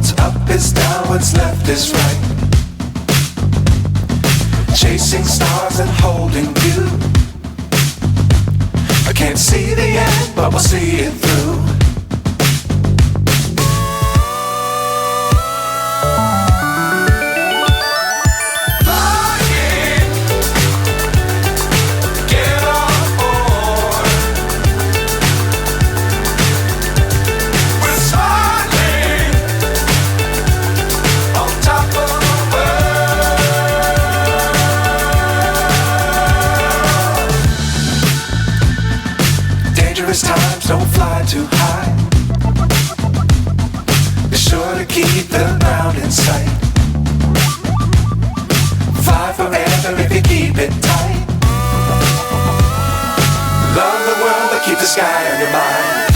What's up is down, what's left is right. Chasing stars and holding you. I can't see the end, but we'll see it through. Times don't fly too high. Be sure to keep the ground in sight. Fly forever if you keep it tight. Love the world but keep the sky on your mind.